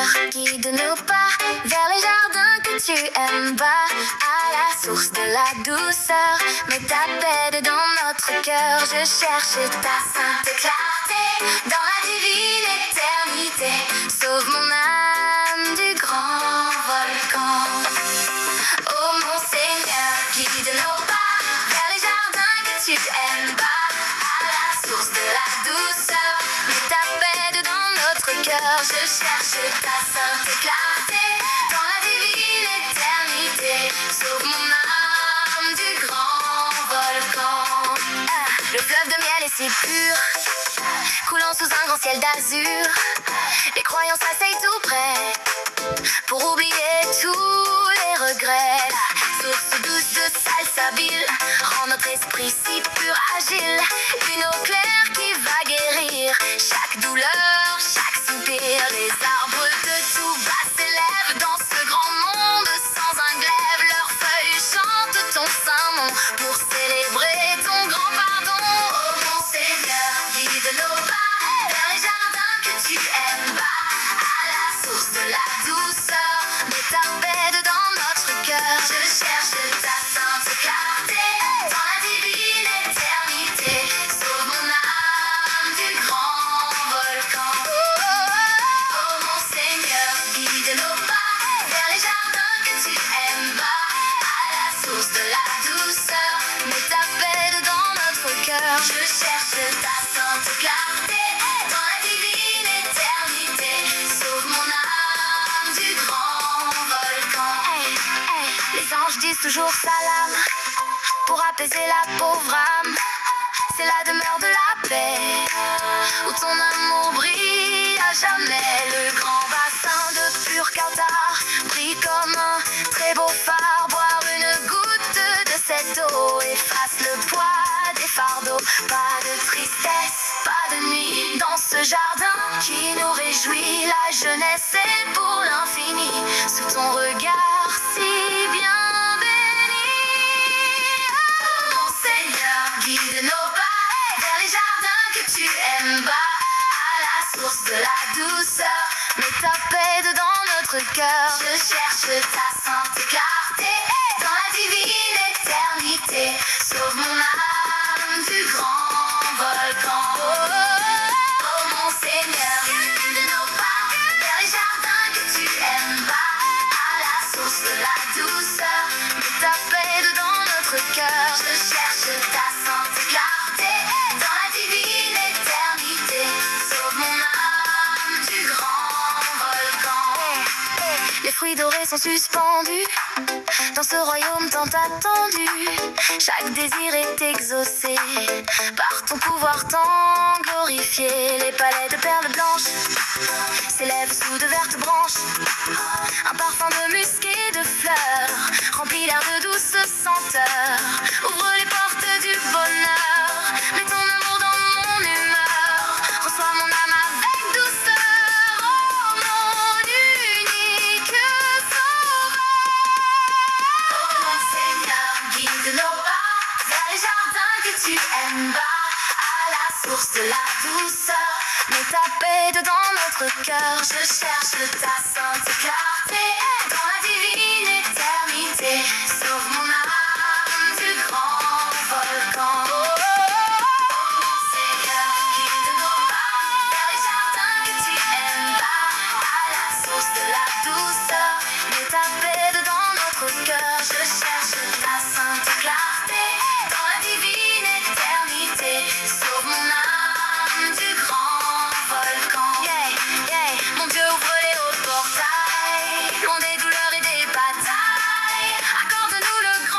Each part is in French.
Seigneur, guide nos pas vers les jardins que tu aimes bas, à la source de la douceur. Mets ta paix dans notre cœur. Je cherche ta sainte clarté dans la divine éternité. Sauve mon âme du grand volcan. Oh mon Seigneur, guide nos pas vers les jardins que tu aimes bas, à la source de la douceur. Mets ta paix dans notre cœur. Je cherche ta sainte clarté dans la divine éternité. Sauve mon âme du grand volcan. Le fleuve de miel est si pur, coulant sous un grand ciel d'azur. Les croyants s'asseyent tout près pour oublier tous les regrets. La source douce de salsabil rend notre esprit si pur, agile. Une eau claire qui va guérir chaque douleur, chaque soupir. Les arbres de tout bas s'élèvent dans ce grand monde sans un glaive. Leurs feuilles chantent ton saint nom pour célébrer ton grand pardon. Oh mon Seigneur, guide nos pas vers les jardins que tu aimes bas, à la source de la douceur. Mets ta paix dans notre cœur. Je cherche ta sainte clarté dans la divine éternité. Sauve mon âme du grand volcan. Oh mon Seigneur, guide nos pas vers les jardins que tu aimes bas, à la source de la douceur. Mets ta paix dans notre cœur. Je cherche ta sainte clarté dans la divine éternité. Sauve mon âme du grand volcan. Les anges disent toujours salam pour apaiser la pauvre âme. C'est la demeure de la paix où ton amour brille à jamais. Le grand bassin de pur Qatar brille comme un très beau phare. Boire une goutte de cette eau efface le poids des fardeaux. Pas de tristesse, pas de nuit dans ce jardin qui nous réjouit. La jeunesse est pour l'infini sous ton regard si bien béni. Oh mon Seigneur, guide nos pas vers les jardins que tu aimes bas, à la source de la douceur. Mets ta paix dans notre cœur. Je cherche ta sainte clarté dans la divine éternité. Sauve mon âme du grand volcan. Oh mon Seigneur, guide nos pas vers les jardins que tu aimes bas, à la source de la douceur. Mets ta paix dans notre cœur. Je cherche ta sainte clarté dans la divine éternité. Sauve mon âme du grand volcan. Les fruits dorés sont suspendus dans ce royaume tant attendu. Chaque désir est exaucé par ton pouvoir tant glorifié. Les palais de perles blanches s'élèvent sous de vertes branches. Un parfum de musc et de fleurs remplit l'air de douce senteur. Ouvre les portes du bonheur, mets ton amour dans mon humeur. Reçois mon âme avec douceur, oh mon unique sauveur. Oh mon Seigneur, guide nos pas vers les jardins que tu aimes bas, à la source de la douceur. Mets ta paix dans notre cœur. Je cherche ta sainte clarté dans la divine éternité. Sauve mon âme du grand volcan. Oh mon Seigneur, guide nos pas vers les jardins que tu aimes bas, à la source de la douceur. Mets ta paix dans notre cœur. Je cherche ta sainte clarté dans la divine éternité. Sauve mon âme du grand volcan. Yeah, yeah. Mon Dieu, ouvre les hauts portails, loin des douleurs et des batailles. Accorde-nous le grand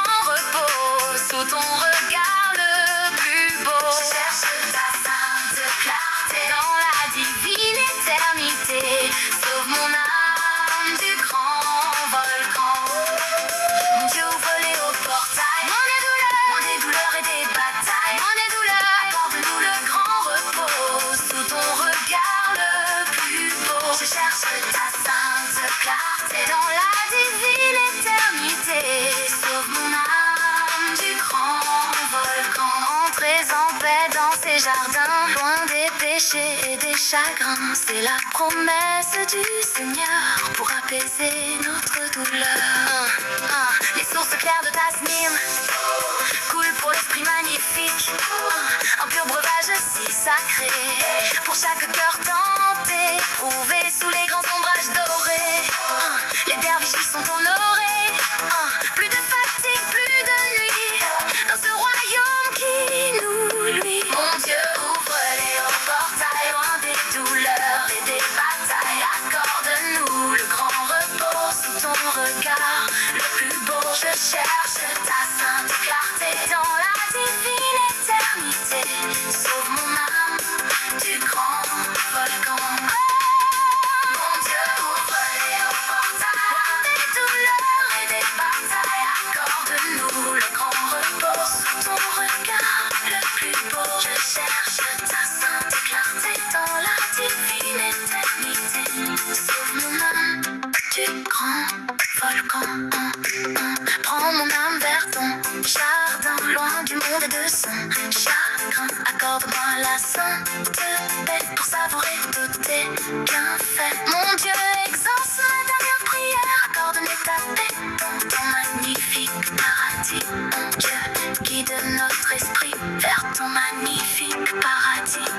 chagrin, c'est la promesse du Seigneur pour apaiser notre douleur. Les sources claires de Tasnim coulent pour l'esprit magnifique, un pur breuvage si sacré pour chaque cœur tenté, prouvé sous les grands ombrages dorés. Les derviches sont honorés, plus de fatigue, plus de nuit, dans ce royaume qui nous luit. Mon Dieu, ouvre les hauts portails, loin des douleurs et des batailles. Accorde-nous le grand repos sous ton regard le plus beau. Je cherche ta sainte clarté dans la divine éternité. Sauve mon âme du grand volcan. Mon Dieu, ouvre les hauts portails, loin des douleurs et des batailles. Accorde-nous le grand repos sous ton regard le plus beau. Je cherche ta sainte clarté dans la divine éternité. Sauve mon âme du grand volcan. Prends mon âme vers ton jardin, loin du monde et de son chagrin. Accorde-moi la sainte paix pour savourer tous tes bienfaits. Mon Dieu, exauce ma dernière prière. Accorde-moi ta paix dans ton magnifique paradis. Mon Dieu, guide notre esprit vers ton magnifique paradis.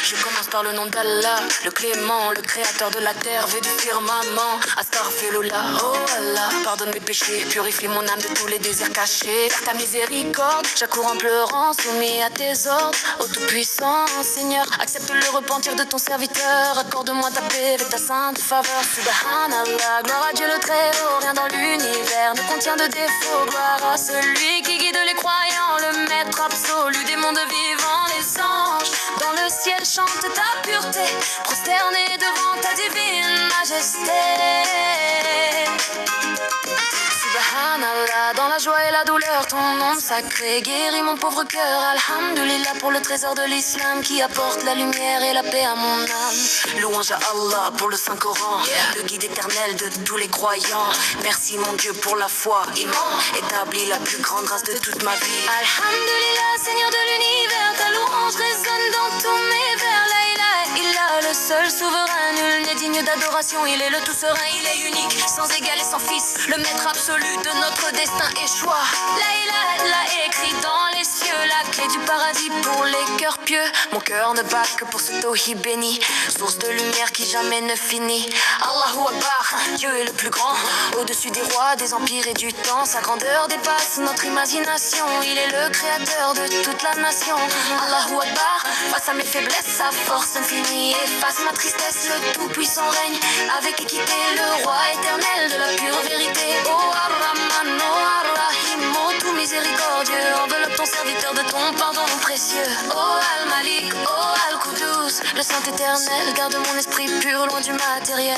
Je commence par le nom d'Allah, le clément, le créateur de la terre, vu du firmament. Astaghfirullah, oh Allah, pardonne mes péchés, purifie mon âme de tous les désirs cachés. Vers ta miséricorde, j'accours en pleurant, soumis à tes ordres. Ô tout-puissant Seigneur, accepte le repentir de ton serviteur. Accorde-moi ta paix avec ta sainte faveur. Subhanallah, gloire à Dieu le Très-Haut, rien dans l'univers ne contient de défaut. Gloire à celui qui guide les croyants, le maître absolu des mondes vivants, les anges. Dans le ciel chante ta pureté, prosterné devant ta divine majesté. Subhanallah, dans la joie et la douleur, ton nom sacré guérit mon pauvre cœur. Alhamdulillah pour le trésor de l'islam qui apporte la lumière et la paix à mon âme. Louange à Allah pour le Saint-Coran, le guide éternel de tous les croyants. Merci mon Dieu pour la foi, imam, établis la plus grande grâce de toute ma vie. Alhamdulillah, Seigneur de l'univers, ta louange résonne dans tous mes vers. La ilaha illallah, le seul souverain, nul n'est digne d'adoration. Il est le tout serein, il est unique, sans égal et sans fils, le maître absolu de notre destin et choix. La ilaha illallah, écrit dans les cieux, la clé du paradis pour les cœurs pieux. Mon cœur ne bat que pour ce tawhid béni, source de lumière qui jamais ne finit. Allahu Akbar, Dieu est le plus grand, au-dessus des rois, des empires et du temps. Sa grandeur dépasse notre imagination, il est le créateur de toute la nation. Allahu Akbar, face à mes faiblesses, sa force infinie efface ma tristesse, le tout-puissant règne avec équité, le roi éternel de la pure vérité. Oh Ar-Rahman, oh Ar-Rahim, oh tout miséricordieux, enveloppe ton serviteur de ton pardon précieux. Oh Al-Malik, oh Al-Qudus, le Saint éternel, garde mon esprit pur loin du matériel.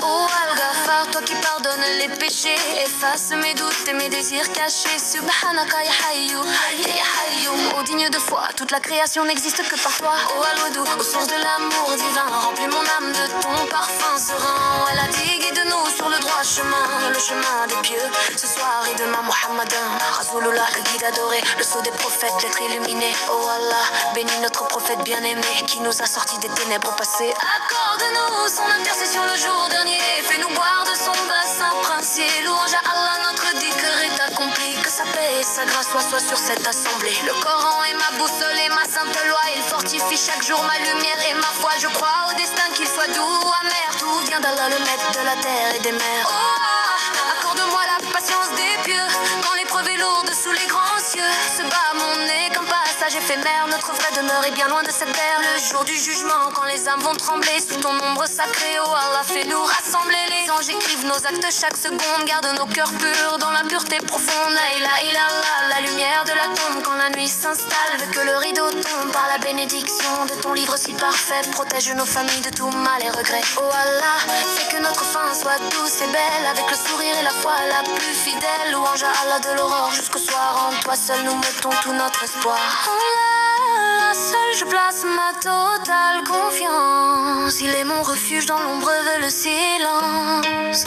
Oh Al-Ghaffar, toi qui pardonnes les péchés, efface mes doutes et mes désirs cachés. Subhanaka ya Hayyu, ya Hayyu, oh digne de foi, toute la création n'existe que par toi. Oh Al-Wadou, aux sources de l'amour divin, remplis mon âme de ton parfum serein. Elle a dit guide-nous sur le droit chemin, le chemin des pieux. Ce soir et demain Muhammadin, Rasulullah, le guide adoré, le sceau des prophètes, l'être illuminé. Oh Allah, bénis notre prophète bien-aimé qui nous a sortis des ténèbres passées. Accorde-nous son intercession le jour dernier, fais-nous boire de son bassin princier. Louange à Allah, notre dhikr est accompli, que sa paix et sa grâce soient sur cette assemblée. Le Coran est ma boussole et ma sainte loi, il fortifie chaque jour ma lumière et ma foi. Je crois au destin, qu'il soit doux ou amer, tout vient d'Allah, le maître de la terre et des mers. Oh, accorde-moi la patience des pieux, quand l'épreuve est lourde sous les grands cieux. Se bat mon nez comme passe à passage éphémère, notre vraie demeure est bien loin de cette terre. Le jour du jugement, quand les âmes vont trembler sous ton ombre sacrée, oh Allah, fais-nous rassembler. Les anges écrivent nos actes chaque seconde, garde nos cœurs purs dans la pureté profonde. La ilaha illallah, la lumière de la tombe quand la nuit s'installe, veut que le rideau tombe par la bénédiction de ton livre si parfait. Protège nos familles de tout mal et regret. Oh Allah, fais que notre fin soit douce et belle, avec le sourire et la foi la plus fidèle. Louange à Allah de l'aurore jusqu'au soir, en toi seul nous mettons tout notre espoir. Allah, seul je place ma totale confiance, il est mon refuge dans l'ombre de le silence.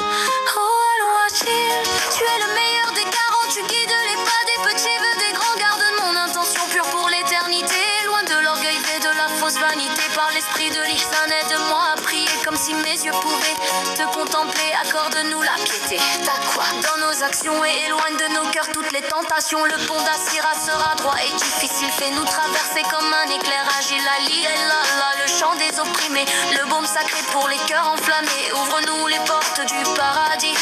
Oh Al-Wajil, tu es le meilleur des garants, tu guides les pas des petits, veux des grands, garde mon intention pure pour l'éternité, loin de l'orgueil et de la fausse vanité, par l'esprit de l'ihsan, aide-moi à prier comme si mes yeux pouvaient te contempler, accorde-nous la piété, ta quoi dans nos actions et éloigne de nos cœurs toutes les tentations. Le pont d'Assira sera droit et difficile, fais-nous traverser comme un éclair agile. Ali Allah, le chant des opprimés, le baume sacré pour les cœurs enflammés, ouvre-nous les portes du paradis,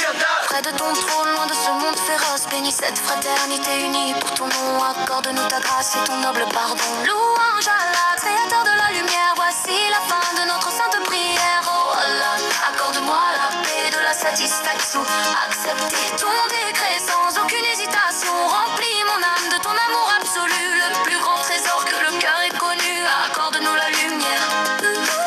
près de ton trône, loin de ce monde féroce, bénis cette fraternité unie pour ton nom, accorde-nous ta grâce et ton noble pardon. Louange à Allah, créateur de la lumière, voici la fin de notre sainte prière. Oh Allah, accorde-moi la paix de la satisfaction, accepter ton décret sans aucune hésitation, remplis mon âme de ton amour absolu, le plus grand trésor que le cœur ait connu, accorde-nous la lumière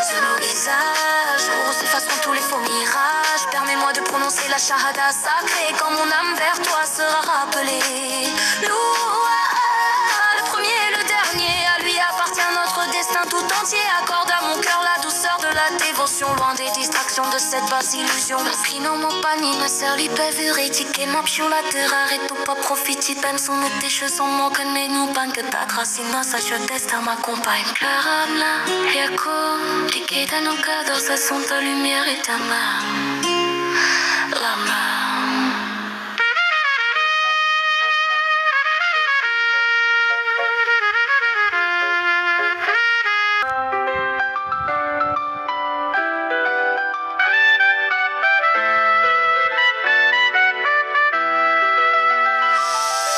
sur nos visages, oh s'effaceront tous les faux mirages, permets-moi de prononcer la shahada sacrée quand mon âme vers toi sera rappelée. Le premier et le dernier, à lui appartient notre destin tout entier, accorde à mon cœur la douceur de la dévotion, loin des distractions de cette basse illusion. Scrino mon pani, ma sœur li pevuretic et ma pion la terre et tout pas profiti, ben son tes choses sont mon can mais nous ban que ta trace in sa je teste à ma compagne. Claramla, yako, liquide nos cadres, ça sont ta lumière et ta main. La main.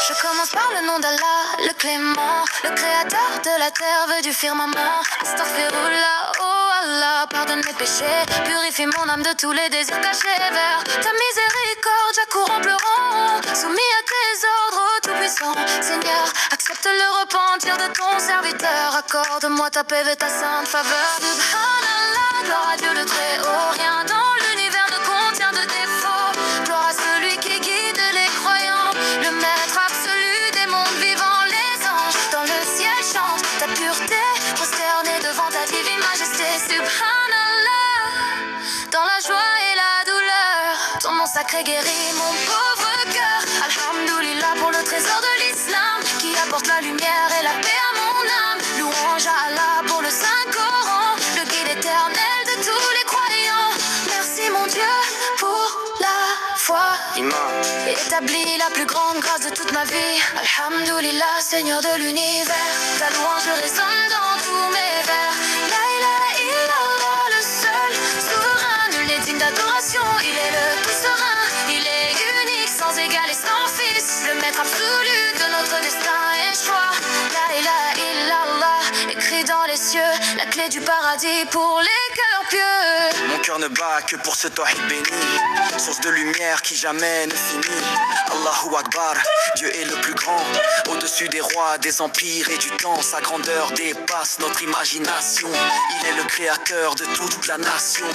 Je commence par le nom d'Allah, le clément, le créateur de la terre, veut du firmament. Astaghfirullah, oh Allah, pardonne mes péchés, purifie mon âme de tous les désirs cachés vers ta miséricorde, j'accours en pleurant, soumis à tes ordres, ô tout-puissant. Seigneur, accepte le repentir de ton serviteur, accorde-moi ta paix et ta sainte faveur. Subhanallah, gloire à Dieu le Très-Haut, rien dans l'univers ne contient de défaut. Gloire à celui qui guide les croyants, le maître absolu des mondes vivants, les anges dans le ciel chantent ta pureté, prosternés devant ta divine majesté. Subhanallah, dans la joie et la douleur, ton nom sacré guérit mon pauvre cœur. Alhamdoulilah pour le trésor de l'islam, qui apporte la lumière et la paix à mon âme. Louange à Allah pour le Saint-Coran, le guide éternel de tous les croyants. Merci mon Dieu pour la foi, établis la plus grande grâce de toute ma vie. Alhamdoulilah, Seigneur de l'univers, ta louange résonne dans tous mes vers. La ilaha illallah, le seul souverain, nul n'est digne d'adoration, il est le tout serein, il est unique, sans égal et sans fils, le maître absolu de notre destin et choix. La ilaha illallah, écrit dans les cieux, la clé du paradis pour les cœurs pieux. Mon cœur ne bat que pour ce tawhid béni, source de lumière qui jamais ne finit. Allahu Akbar, Dieu est le plus grand, au-dessus des rois, des empires et du temps. Sa grandeur dépasse notre imagination, il est le créateur de toute la nation.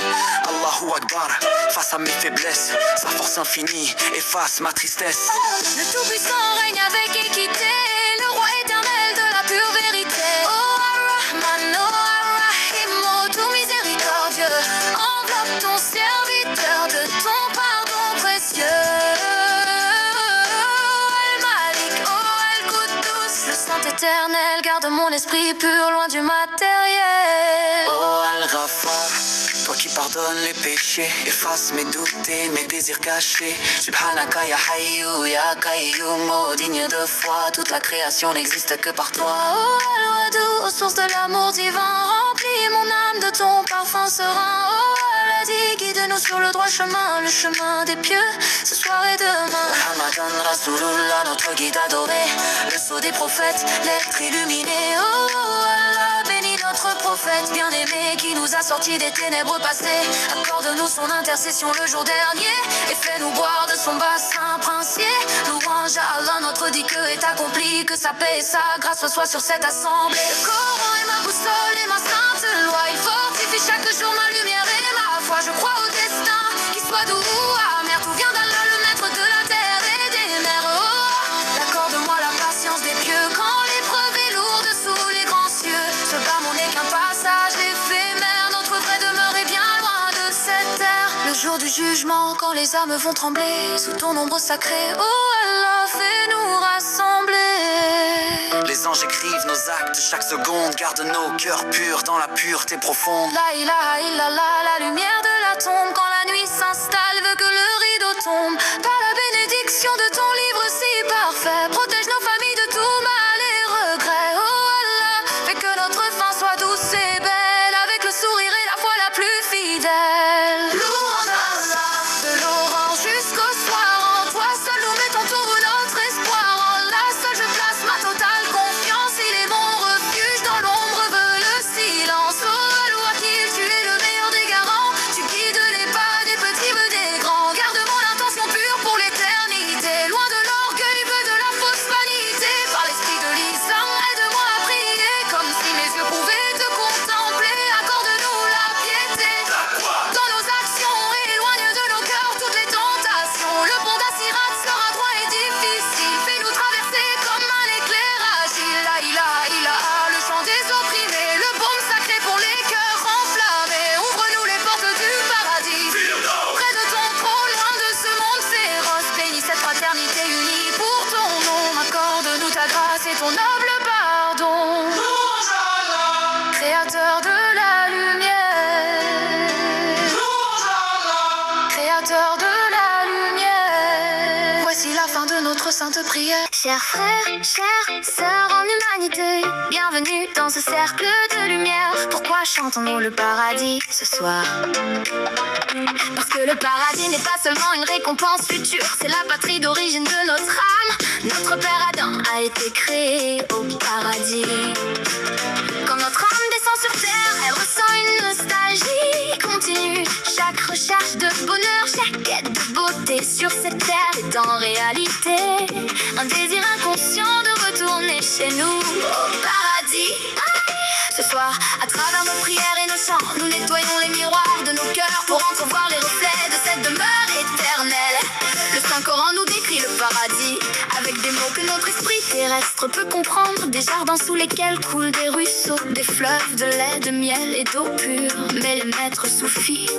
Allahu Akbar, face à mes faiblesses, sa force infinie efface ma tristesse. Le Tout-Puissant règne avec équité, le roi éternel de la pure vérité. Oh Ar-Rahman, oh Ar-Rahim, oh tout miséricordieux, enveloppe ton serviteur de ton pardon précieux. Al-Malik, oh Al-Quddus, le Saint éternel, garde mon esprit pur loin du matériel. Oh Al-Ghaffar, toi qui pardonnes les péchés, efface mes doutes et mes désirs cachés. Subhanaka ya Hayyu ya Qayyum, oh digne de foi, toute la création n'existe que par toi. Oh Al-Wadou, aux sources de l'amour divin, remplis mon âme de ton parfum serein. Oh paradis. Guide-nous sur le droit chemin, le chemin des pieux, ce soir et demain. Muhammadan Rasulullah, notre guide adoré, le sceau des prophètes, l'être illuminé. Oh Allah, bénis notre prophète bien-aimé qui nous a sortis des ténèbres passées. Accorde-nous son intercession le jour dernier et fais-nous boire de son bassin princier. Louange à Allah, notre dit que est accompli, que sa paix et sa grâce soient sur cette assemblée. Le Coran est ma boussole et ma sainte loi, il fortifie chaque jour ma lumière et ma foi. Je crois au destin, qu'il soit doux ou amer, tout vient d'Allah, le maître de la terre et des mers. Oh, accorde-moi la patience des pieux quand l'épreuve est lourde sous les grands cieux. Ce bas-monde n'est qu'un passage éphémère, notre vraie demeure est bien loin de cette terre. Le jour du jugement, quand les âmes vont trembler sous ton ombre sacrée, oh Allah, fais-nous rassembler. Les anges écrivent nos actes chaque seconde, garde nos cœurs purs dans la pureté profonde. La ilaha illallah, la lumière de la tombe, quand la nuit s'installe, veut que le rideau tombe. Par la bénédiction de ton livre si parfait, protège nos familles de tout mal et regret. Oh Allah, fais que notre fin soit douce et belle, avec le sourire et la foi la plus fidèle. Louange à Allah, de l'aurore jusqu'au soir, en toi seul nous mettons tout notre espoir. En la seule je place ma totale confiance, il est mon refuge dans l'ombre, veut le silence. Oh Al-Wakil, tu es le meilleur des garants, tu guides les pas des petits veux des grands. Garde mon intention pure pour l'éternité, loin de l'orgueil, veut de la fausse vanité. Par l'esprit de l'islam, aide-moi à prier, comme si mes yeux pouvaient te contempler. Accorde-nous la piété dans nos actions, éloigne de nos cœurs toutes les tentations. Le pont d'Assirat sera droit et difficile, fais-nous traverser comme un éclairage. La ilaha illallah, le chant des opprimés, le baume sacré pour les cœurs enflammés. Ouvre-nous les portes du paradis, près de ton trône, loin de ce monde féroce. Bénis cette fraternité unie pour ton nom. Accorde-nous ta grâce et ton noble pardon. Créateur de la lumière, Créateur de la lumière, voici la fin de notre sainte prière. Chers frères, chères sœurs en humanité, bienvenue dans ce cercle de lumière. Pourquoi chantons-nous le paradis ce soir? Parce que le paradis n'est pas seulement une récompense future, c'est la patrie d'origine de notre âme. Notre père Adam a été créé au paradis. Quand notre âme descend sur terre, elle ressent une nostalgie continue. Chaque recherche de bonheur, chaque quête de beauté sur cette terre est en réalité un désir inconscient de retourner chez nous au paradis. Ce soir, à travers nos prières et nos chants, nous nettoyons les miroirs de nos cœurs pour entrevoir les reflets de cette demeure éternelle. Le Saint-Coran nous décrit le paradis avec des mots que notre esprit terrestre peut comprendre. Des jardins sous lesquels coulent des ruisseaux, des fleuves de lait, de miel et d'eau pure. Mais les maîtres soufis,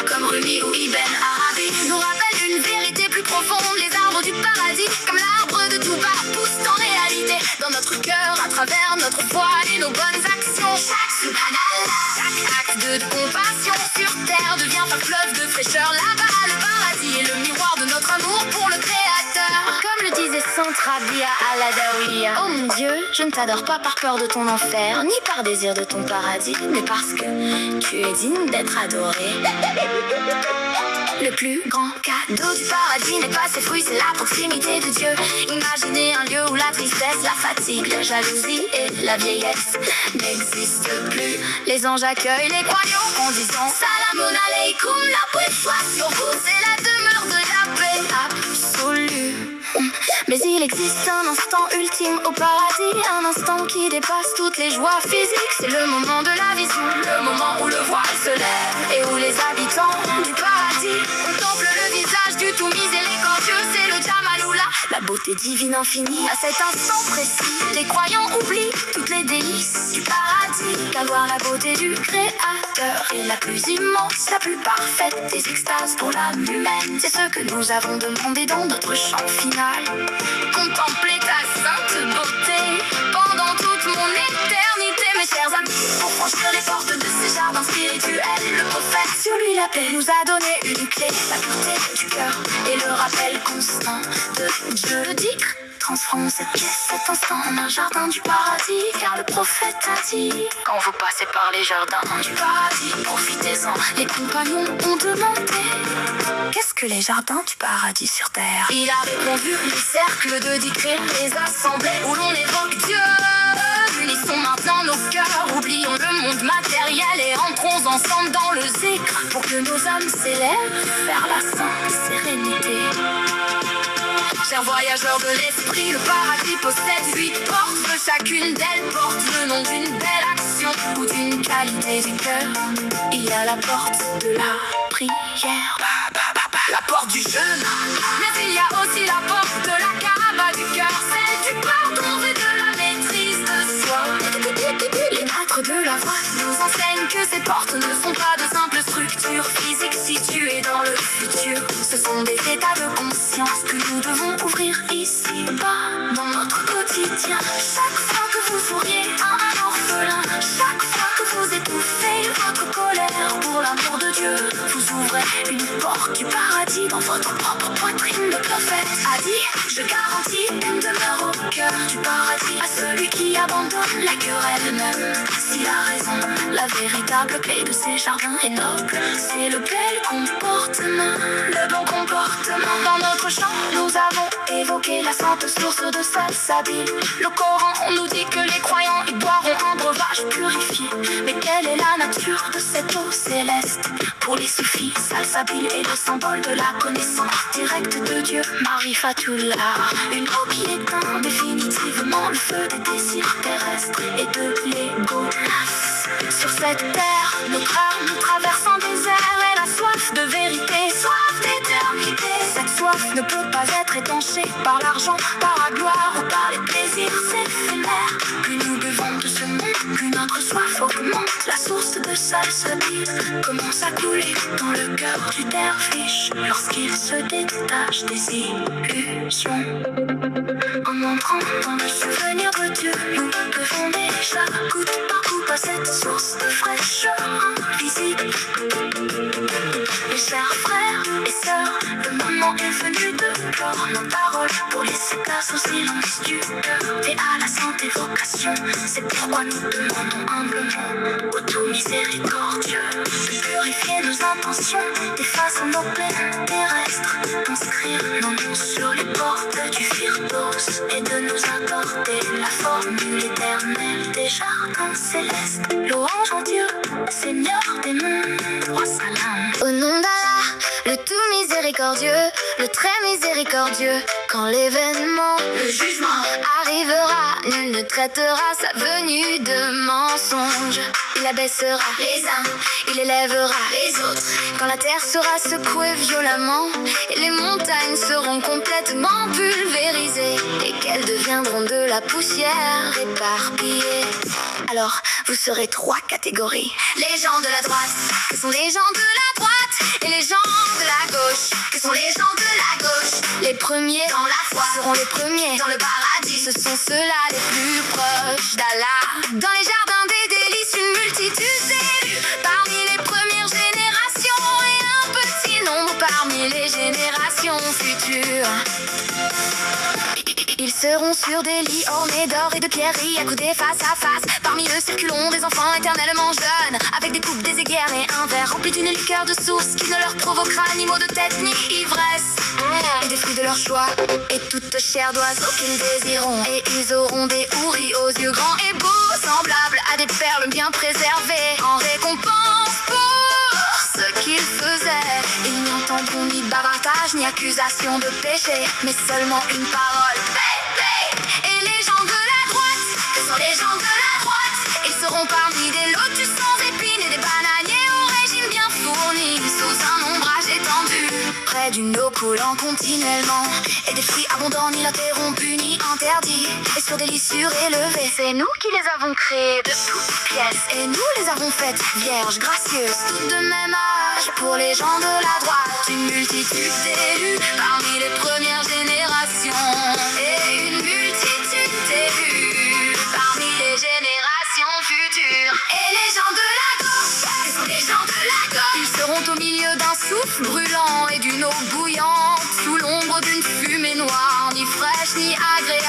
comme Rumi ou Ibn Arabi, nous rappellent une vérité plus profonde. Les arbres du paradis, comme l'arbre de Touba, poussent en réalité dans notre cœur à travers notre foi et nos bonnes actions. Chaque subhanallah, chaque acte de compassion sur terre devient un fleuve de fraîcheur. Là-bas, le paradis est le miroir de notre amour pour le Créateur. Comme le disait Sainte Rabia al-Adawiya, oh mon Dieu, je ne t'adore pas par peur de ton enfer, ni par désir de ton paradis, mais parce que tu es digne d'être adoré. Le plus grand cadeau du paradis n'est pas ses fruits, c'est la proximité de Dieu. Imaginez un lieu où la tristesse, la fatigue, la jalousie et la vieillesse n'existent plus. Les anges accueillent les croyants en disant Salamun alaykoum, la paix soit sur vous. C'est la demeure de la paix absolue. Mais il existe un instant ultime au paradis, un instant qui dépasse toutes les joies physiques. C'est le moment de la vision, le moment où le voile se lève et où les habitants du paradis contemplent le visage du tout miséricordieux. C'est le Jamaloula, la beauté divine infinie. À cet instant précis, les croyants oublient toutes les délices du paradis, car voir la beauté du Créateur est la plus immense, la plus parfaite des extases pour l'âme humaine. C'est ce que nous avons demandé dans notre chant final. Contempler ta sainte beauté pendant toute mon éternité, mes chers amis. Pour franchir les portes de ces jardins spirituels, le prophète, sur lui la paix, nous a donné une clé, la pureté du cœur et le rappel constant de Dieu. Le dhikr transformons cette pièce, cet instant en un jardin du paradis. Car le prophète a dit, quand vous passez par les jardins du paradis, profitez-en. Les compagnons ont demandé, qu'est-ce que les jardins du paradis sur terre? Il a répondu, les cercles de décrire, les assemblées où l'on évoque Dieu. Unissons maintenant nos cœurs, oublions le monde matériel et entrons ensemble dans le zikr pour que nos âmes s'élèvent vers la sainte sérénité. Chers voyageurs de l'esprit, le paradis possède 8 portes. Chacune d'elles porte le nom d'une belle action ou d'une qualité du cœur. Il y a la porte de la prière, la porte du jeûne, mais il y a aussi la porte de la Kaaba du cœur, celle du pardon et de la maîtrise de soi. Les maîtres de la voie nous enseignent que ces portes ne sont pas de simples structures physiques situées dans le futur. Ce sont des états de conscience que nous devons ouvrir ici-bas, dans notre quotidien. Chaque fois que vous souriez à un orphelin, chaque fois que vous étouffez votre colère pour l'amour de Dieu, vous ouvrez une porte du paradis dans votre propre poitrine. Le prophète a dit, je garantis une demeure au cœur du paradis à celui qui abandonne la querelle même. S'il a raison, la véritable clé de ces jardins est noble, c'est le bel comportement, le bon comportement. Dans notre chant, nous avons évoqué la sainte source de Salsabil. Le Coran nous dit que les croyants y boiront un breuvage purifié. Mais quelle est la nature de cette eau céleste? Pour les soufis, Salsabil est le symbole de la connaissance directe de Dieu, Marifatullah. Une eau qui éteint définitivement le feu des désirs terrestres et de l'ego. Sur cette terre, notre âme traverse un désert et la soif de vérité, soif d'éternité. Cette soif ne peut pas être étanchée par l'argent, par la gloire ou par les plaisirs éphémères. Plus nous buvons de ce monde, plus notre soif augmente. La source de Salsabil commence à couler dans le cœur du derviche lorsqu'il se détache des illusions. En entrant dans le souvenir de Dieu, nous devons déjà goutte par goutte à cette source de fraîcheur invisible. Mes chers frères et sœurs, le moment est venu de clore nos paroles pour laisser place au silence du cœur et à la sainte évocation. C'est pourquoi nous demandons humblement au tout miséricordieux de purifier nos intentions, d'effacer nos peines terrestres, d'inscrire nos noms sur les portes du Firdaus et de nous accorder la formule éternelle des jardins célestes. Louange en Dieu, Seigneur des mondes, roi salam. Au nom d'Allah, le tout miséricordieux, le très miséricordieux, quand l'événement, Le jugement arrivera, nul ne traitera sa venue de mensonge. Il abaissera les uns, il élèvera les autres. quand la terre sera secouée violemment et les montagnes seront complètement pulvérisées et qu'elles deviendront de la poussière éparpillée. Alors, vous serez 3 catégories. Les gens de la droite, Que sont les gens de la droite et les gens de la gauche. que sont les gens de la gauche, Les premiers dans la foi, seront les premiers. dans le paradis. Ce sont ceux-là les plus proches d'Allah. Dans les jardins des délices, une multitude d'élus. Parmi les premières générations et un petit nombre parmi les générations futures. Ils seront sur des lits ornés d'or et de pierreries, accoudés face à face. Parmi eux circuleront des enfants éternellement jeunes, avec des coupes, des aiguerres et un verre rempli d'une liqueur de source qui ne leur provoquera ni maux de tête ni ivresse. Et des fruits de leur choix, et toute chair d'oiseau qu'ils désireront. Et ils auront des houris aux yeux grands et beaux, semblables à des perles bien préservées, en récompense pour ce qu'ils faisaient. Ils n'entendront ni bavardage ni accusation de péché, mais seulement une parole. Et les gens de la droite, Que sont les gens de la droite, ils seront parmi des lotus sans épines et des bananiers au régime bien fourni, sous un ombrage étendu, près d'une eau coulant continuellement, et des fruits abondants ni interrompus ni interdits, et sur des lits surélevés. C'est nous qui les avons créés de toutes pièces, et nous les avons faites vierges, gracieuses, toutes de même âge. Pour les gens de la droite, une multitude d'élus parmi les premières générations, et une multitude d'élus parmi les générations futures. et les gens de la gauche, que sont les gens de la gauche. Ils seront au milieu d'un souffle brûlant et d'une eau bouillante, sous l'ombre d'une fumée noire, ni fraîche ni agréable.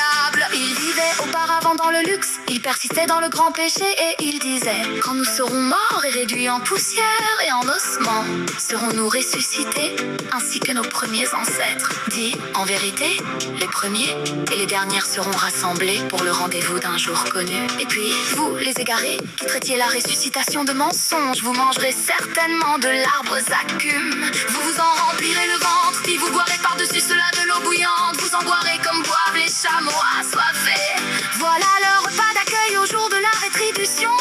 le luxe, il persistait dans le grand péché et il disait: quand nous serons morts et réduits en poussière et en ossements, serons-nous ressuscités ainsi que nos premiers ancêtres? Dit: en vérité, les premiers et les dernières seront rassemblés pour le rendez-vous d'un jour connu. Et puis, vous, les égarés, qui traitiez la ressuscitation de mensonge, vous mangerez certainement de l'arbre Zakum. Vous vous en remplirez le ventre, puis vous boirez par-dessus cela de l'eau bouillante. Vous en boirez comme boivent les chameaux assoiffés. Voilà le repas d'accueil au jour de la rétribution.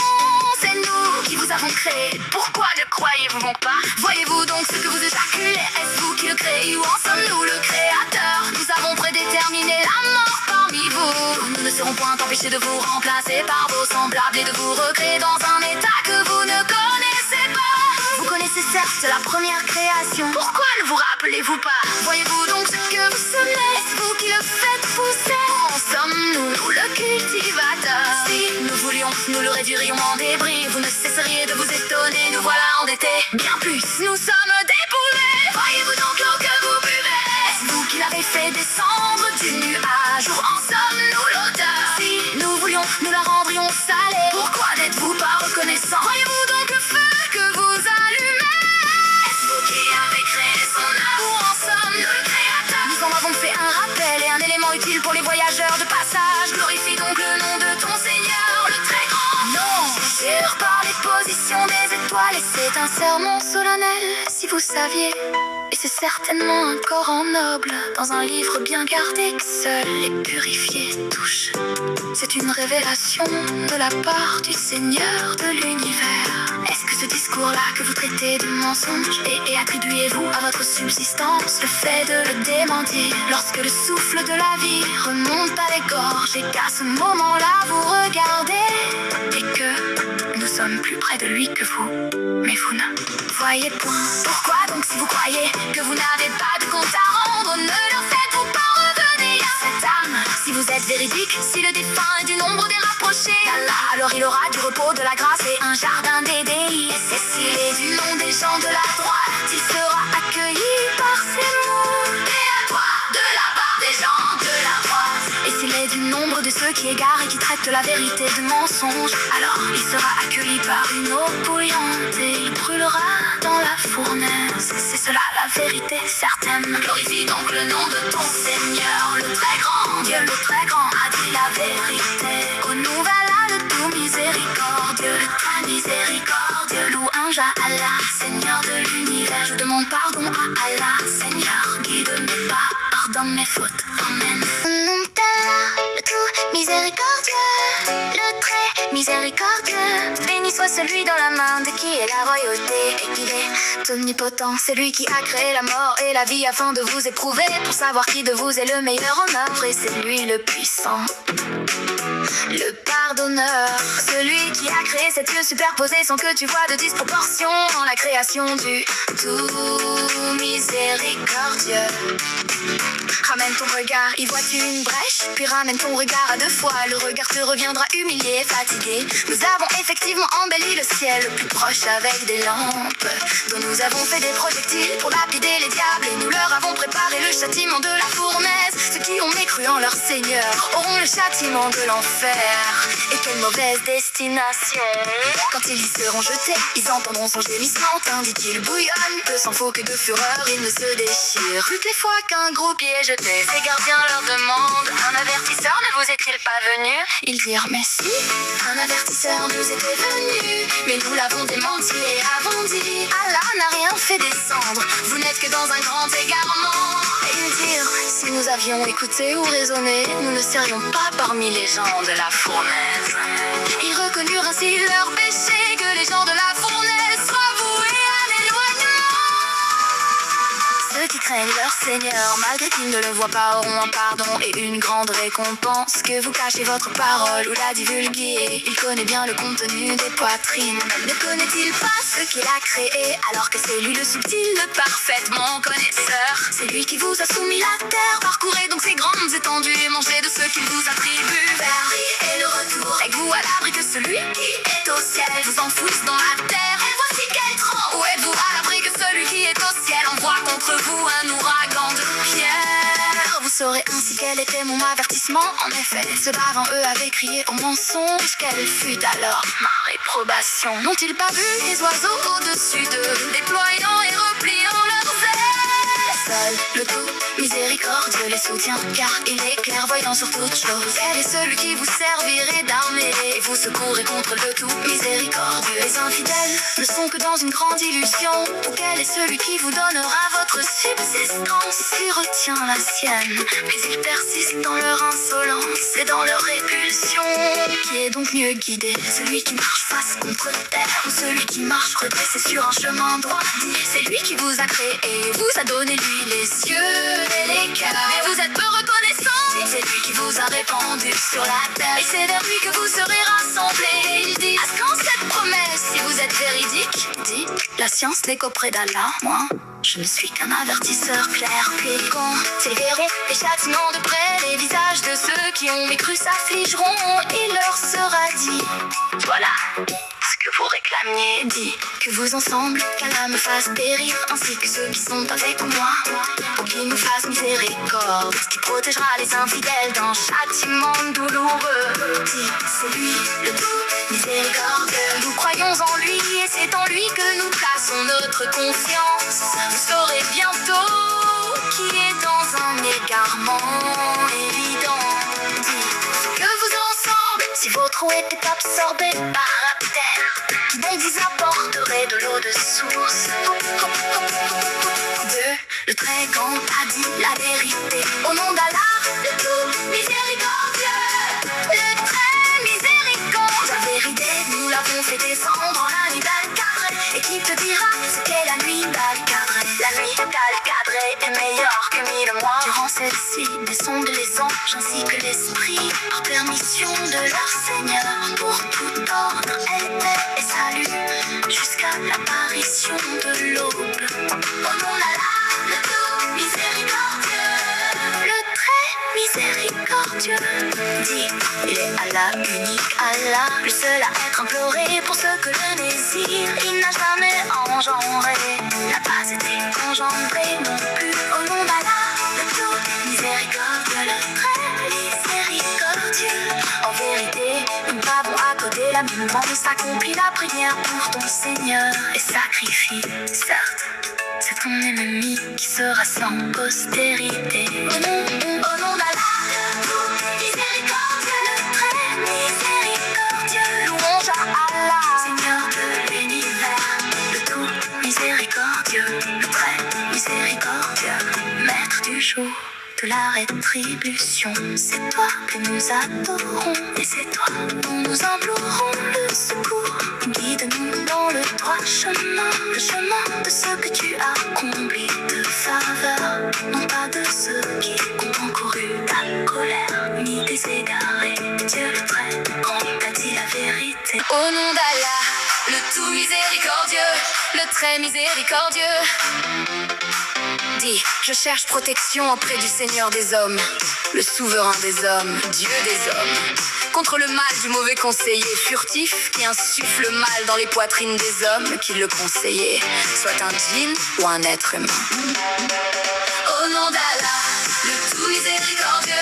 C'est nous qui vous avons créé. Pourquoi ne croyez-vous donc pas? Voyez-vous donc ce que vous éjaculez? Est-ce vous qui le créez ou en sommes-nous le créateur? Nous avons prédéterminé la mort parmi vous. Nous ne serons point empêchés de vous remplacer par vos semblables et de vous recréer dans un état que vous ne connaissez pas. Vous connaissez certes la première création. Pourquoi ne vous rappelez-vous pas? Voyez-vous donc ce que vous semez? Est-ce vous qui le faites pousser? En sommes-nous le cultivateur? Si nous voulions, nous le réduirions en débris. Vous ne cesseriez de vous étonner. Nous voilà endettés bien plus. Nous sommes dépourvus. Voyez-vous donc l'eau que vous buvez? Est-ce vous qui l'avez fait descendre du nuage? Ou en sommes-nous l'odeur? Si nous voulions, nous la rendrions salée. Pourquoi n'êtes-vous pas reconnaissant? Voyez-vous donc le feu que vous allumez? Est-ce vous qui avez créé son âme? Ou en sommes-nous le créateur? Nous en avons fait un rappel et un élément utile pour les voyageurs de passage. Glorifie donc le nom de ton Seigneur, le très grand. Non, jure par les positions des étoiles. Et c'est un serment solennel, si vous saviez. Et c'est certainement un corps en noble, dans un livre bien gardé que seuls les purifiés touchent. C'est une révélation de la part du Seigneur de l'univers. Est-ce que ce discours-là que vous traitez de mensonge et attribuez-vous à votre subsistance le fait de le démentir? Lorsque le souffle de la vie remonte à les gorges et qu'à ce moment-là vous regardez et que nous sommes plus près de lui que vous, mais vous ne voyez point. Pourquoi donc si vous croyez que vous n'avez pas de compte à rendre, ne leur faites-vous pas revenir à cette âme? Si vous êtes véridique, si le défunt est du nombre des rapprochés, alors il aura du repos, de la grâce et un jardin d'Éden. Et s'il est du nom des gens de la droite, il sera accueilli par ses mots. Et à toi, de la part des gens de la droite. Et s'il est du nombre de ceux qui égarent et qui traitent la vérité de mensonge, alors il sera accueilli par une eau bouillante et il brûlera dans la fournaise. C'est cela la vérité certaine. Glorifie donc le nom de ton Seigneur, le très grand. Dieu le très grand a dit la vérité. Au nouvel le tout miséricordieux, le très miséricordieux. Louange à Allah, Seigneur de l'univers. Je demande pardon à Allah, Seigneur, guide mes pas, pardonne mes fautes. Amen. Le tout miséricordieux, le très miséricordieux. Béni soit celui dans la main de qui est la royauté et qu'il est omnipotent. C'est lui qui a créé la mort et la vie afin de vous éprouver, pour savoir qui de vous est le meilleur en œuvre. Et c'est lui le puissant, le pardonneur, celui qui a créé ces yeux superposés sans que tu vois de disproportion dans la création du tout miséricordieux. Ramène ton regard, y vois-tu une brèche? Puis ramène ton regard à deux fois, le regard te reviendra humilié, fatigué. Nous avons effectivement embelli le ciel le plus proche avec des lampes, dont nous avons fait des projectiles pour lapider les diables. Et nous leur avons préparé le châtiment de la fournaise. Ceux qui ont mécru en leur Seigneur auront le châtiment de l'enfer. Et quelle mauvaise destination! Quand ils y seront jetés, ils entendront son gémissement, tandis qu'il bouillonne. Peu s'en faut que de fureur il ne se déchire. Toutes les fois qu'un gros pied est jeté, ces gardiens leur demandent: un avertisseur ne vous est-il pas venu? Ils dirent: mais si, un avertisseur nous était venu, mais nous l'avons démenti et avons dit: Allah n'a rien fait descendre, vous n'êtes que dans un grand égarement. Et ils dirent: si nous avions écouté ou raisonné, nous ne serions pas parmi les gens de la fournaise. Ils reconnurent ainsi leur péché, que les gens de la fournaise soient voués à l'éloignement. Ceux qui craignent leur Seigneur, malgré qu'ils ne le voient pas, auront un pardon et une grande récompense. Que vous cachez votre parole ou la divulguiez, il connaît bien le contenu des poitrines. Ne connaît-il pas ce qu'il a créé, alors que c'est lui le subtil, le parfaitement connaisseur? C'est lui qui vous a soumis la terre, parcourez donc ces grandes étendues et mangez de ce qu'il vous attribue. Vers lui est le retour, êtes-vous à l'abri que celui qui est au ciel vous enfouisse dans la terre? Et voici quel tronc, ou êtes-vous à l'abri que celui qui est au ciel envoie contre vous un ouragan de pierre? Vous sauraient ainsi quel était mon avertissement. En effet, ceux d'avant eux avaient crié au mensonge. Quelle fut alors ma réprobation? N'ont-ils pas vu les oiseaux au-dessus d'eux, déployant et repliant leurs ailes? Seul le tout miséricordieux les soutient, car il est clairvoyant sur toute chose. Quel est celui qui vous servirait d'armée et vous secourrait contre le tout miséricordieux? Les infidèles ne sont que dans une grande illusion. Ou quel est celui qui vous donnera votre subsistance? Il retient la sienne, mais ils persistent dans leur insolence et dans leur répulsion. Qui est donc mieux guidé, celui qui marche face contre terre ou celui qui marche redressé sur un chemin droit? C'est lui qui vous a créé et vous a donné lui les cieux et les cœurs. Mais vous êtes peu reconnaissant. C'est lui qui vous a répandu sur la terre et c'est vers lui que vous serez rassemblés. Il dit: à quand cette promesse, si vous êtes véridique? Dit: la science n'est qu'auprès d'Allah. Moi, je ne suis qu'un avertisseur clair. Puis quand ils verront les châtiments de près, les visages de ceux qui ont mécru s'affligeront. Il leur sera dit: voilà ce que vous réclamiez. Dit que vous ensemble, qu'Allah me fasse périr, ainsi que ceux qui sont avec moi, pour qu'il nous fasse miséricorde, ce qui protégera les infidèles d'un châtiment douloureux. Dit: c'est lui le tout miséricordieux. Nous croyons en lui et c'est en lui que nous plaçons notre confiance. Vous saurez bientôt qui est dans un égarement évident. Dit que vous ensemble, si vos trous étaient absorbés par la terre, dont vous apporterez de l'eau de source. Le très grand a dit la vérité. Au nom d'Allah, le tout miséricordieux, le très miséricordieux. La vérité, nous l'avons fait descendre en la nuit d'Al-Qadr. Et qui te dira ce qu'est la nuit d'Al-Qadr? La nuit d'Al-Qadr est meilleure que 1000 mois. Durant celle-ci, descendent les anges ainsi que l'esprit, par permission de leur Seigneur, pour tout ordre, paix et salut, jusqu'à l'apparition de l'aube. Au nom d'Allah, le tout miséricordieux, le très miséricordieux. Dit: il est Allah, unique Allah, le seul à être imploré pour ceux que le désir. Il n'a jamais engendré, n'a pas été engendré non plus. Au nom d'Allah, le tout miséricordieux, le très miséricordieux. En vérité, nous n'avons accordé la même s'accomplit la prière pour ton Seigneur et sacrifie, certes. C'est ton ennemi qui sera sans postérité. Au nom d'Allah, le tout miséricordieux, le très miséricordieux. Louange à Allah, Seigneur de l'univers, le tout miséricordieux, le très miséricordieux, maître du jour de la rétribution. C'est toi que nous adorons et c'est toi dont nous implorons le secours. Guide-nous dans le droit chemin, le chemin de ceux que tu as accomplis de faveur, non pas de ceux qui ont encouru ta colère, ni des égarés. Dieu le très grand a dit la vérité. Au nom d'Allah, le tout miséricordieux, le très miséricordieux. Dis: je cherche protection auprès du Seigneur des hommes, le souverain des hommes, Dieu des hommes, contre le mal du mauvais conseiller furtif qui insuffle le mal dans les poitrines des hommes qui le conseillaient, soit un djinn ou un être humain. Au nom d'Allah, le tout miséricordieux,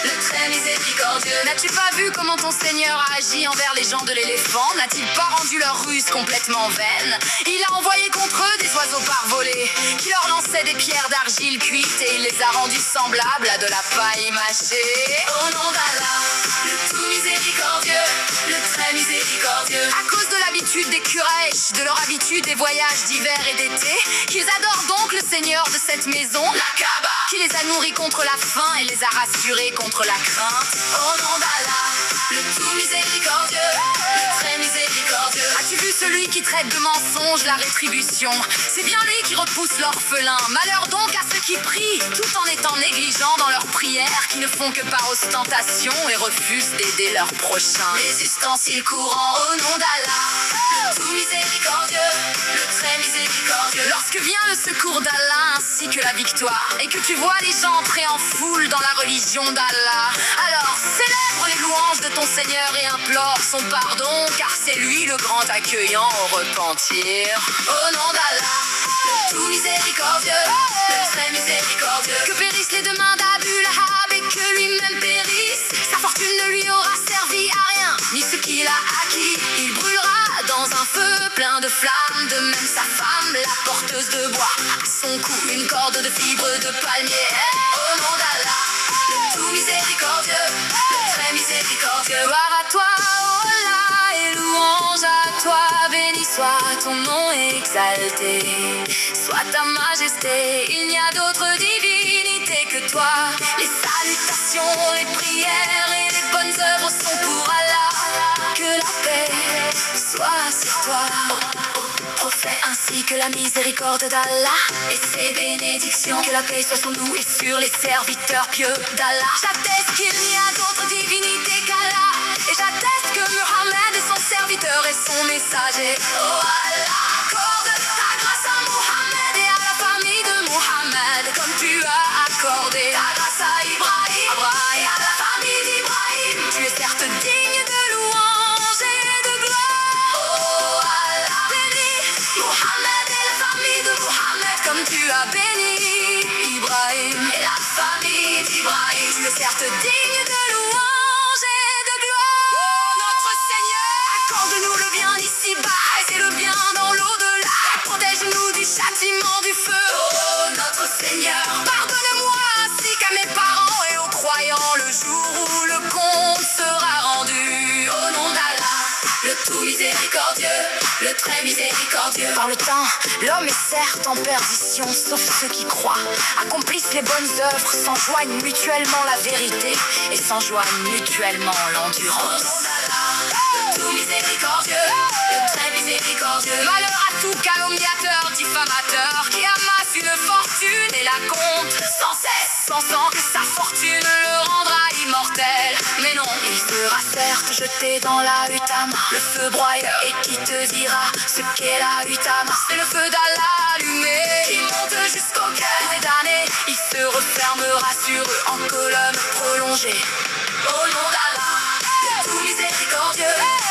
le très miséricordieux. N'as-tu pas vu comment ton Seigneur a agi envers les gens de l'éléphant? N'a-t-il pas rendu leur ruse complètement vaine? Il a envoyé contre eux des oiseaux parvolés qui leur lançaient des pierres d'argile cuite et il les a rendus semblables à de la paille mâchée. Au nom d'Allah, le tout miséricordieux, le très miséricordieux. À cause de l'habitude des Quraysh, de leur habitude des voyages d'hiver et d'été, qu'ils adorent donc le Seigneur de cette maison, la Kaaba, qui les a nourris contre la faim et les a rassurés contre la crainte. Au nom d'Allah, le tout miséricordieux, le très miséricordieux. As-tu vu celui qui traite de mensonge la rétribution? C'est bien lui qui repousse l'orphelin. Malheur donc à ceux qui prient, tout en étant négligents dans leurs prières, qui ne font que par ostentation et refusent d'aider leurs prochains. Les ustensiles courants au nom d'Allah, le tout miséricordieux, le très miséricordieux. Lorsque vient le secours d'Allah, ainsi que la victoire, et que tu vois les gens entrer en foule dans la religion d'Allah. Alors célèbre les louanges de ton Seigneur et implore son pardon, car c'est lui le grand accueillant au repentir. Au nom d'Allah, le tout miséricordieux, le très miséricordieux. Que périssent les deux mains d'Abu Lahab et que lui-même périsse. Sa fortune ne lui aura servi à rien, ni ce qu'il a acquis. Il brûlera dans un feu plein de flammes, de même sa femme, la porteuse de bois. À son cou, une corde de fibres de palmier. Au nom d'Allah, le tout miséricordieux, le très miséricordieux. Gloire à toi, oh Allah, et louange à toi, béni soit ton nom exalté. Soit ta majesté, il n'y a d'autre divinité que toi. Les salutations, les prières et les bonnes œuvres sont pour Allah. Que la paix soit sur toi, prophète, ainsi que la miséricorde d'Allah et ses bénédictions. Que la paix soit sur nous et sur les serviteurs pieux d'Allah. J'atteste qu'il n'y a d'autre divinité qu'Allah, et j'atteste que Muhammad est son serviteur et son messager. Oh Allah, accorde ta grâce à Muhammad et à la famille de Muhammad, comme tu as accordé ta grâce à Ibrahim et à la famille d'Ibrahim. Tu es certes digne de louange et de gloire. Oh Allah, bénis Muhammad et la famille de Muhammad, comme tu as béni Ibrahim et la famille d'Ibrahim. Tu es certes digne de louange et de gloire. Oh notre Seigneur, accorde-nous le bien ici-bas et le bien dans l'au-delà. Protège-nous du châtiment du feu. Oh notre Seigneur, pardonne-moi ainsi qu'à mes parents et aux croyants le jour où le compte sera rendu. Au nom d'Allah, le tout miséricordieux, le très miséricordieux. Par le temps, l'homme est certes en perdition, sauf ceux qui croient, accomplissent les bonnes œuvres, s'enjoignent mutuellement la vérité et s'enjoignent mutuellement l'endurance. Au nom d'Allah, le tout miséricordieux, le très miséricordieux. Malheur à tout calomniateur, diffamateur, qui amasse une fortune et la compte sans cesse, pensant que sa fortune le rendra immortel. Mais non, il sera certes jeté dans la Hutama, le feu broyeur, et qui te dira ce qu'est la Hutama. C'est le feu d'Allah allumé qui monte jusqu'au cœur des damnés. Il se refermera sur eux en colonne prolongée. Au nom d'Allah, le tout miséricordieux,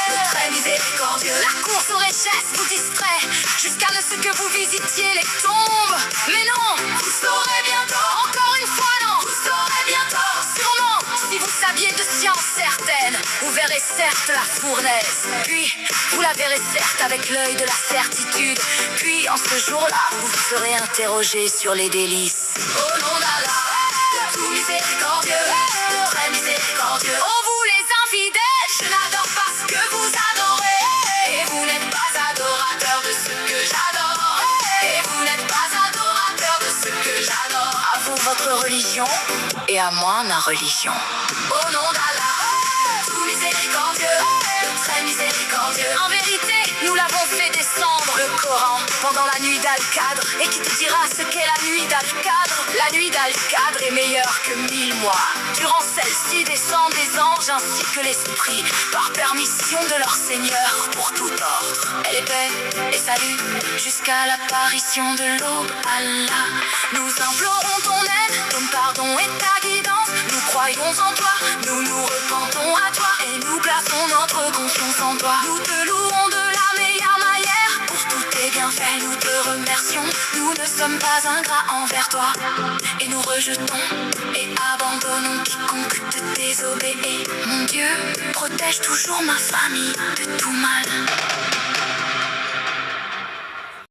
le très miséricordieux. La course aux richesses vous distrait jusqu'à ce que vous visitiez les tombes. Mais non, vous saurez bientôt, encore une fois non, vous saurez bientôt, sûrement, si vous saviez de science certaine. Vous verrez certes la fournaise, puis vous la verrez certes avec l'œil de la certitude. Puis en ce jour-là, vous serez interrogé sur les délices. Au nom d'Allah, le tout miséricordieux, le très miséricordieux. Oh vous les infidèles, je n'adore pas ce que vous adorez, et vous n'êtes pas adorateurs de ce que j'adore, et vous n'êtes pas adorateurs de ce que j'adore. À vous votre religion, et à moi ma religion. Au nom d'Allah, le tout miséricordieux, le très miséricordieux. En vérité, nous l'avons fait descendre, le Coran, pendant la nuit d'Al-Qadr, et qui te dira ce qu'est la nuit d'Al-Qadr. La nuit d'Al-Qadr est meilleure que 1000 mois. Durant celle-ci descendent des anges ainsi que l'esprit, par permission de leur Seigneur pour tout ordre. Elle est paix et salut jusqu'à l'apparition de l'aube. Allah, nous implorons ton aide, ton pardon et ta guidance. Nous croyons en toi, nous nous repentons à toi, et nous plaçons notre confiance en toi. Nous te louons de la meilleure manière pour tous tes bienfaits. Nous te remercions, nous ne sommes pas ingrats envers toi, et nous rejetons et abandonnons quiconque te désobéit. Mon Dieu, protège toujours ma famille de tout mal.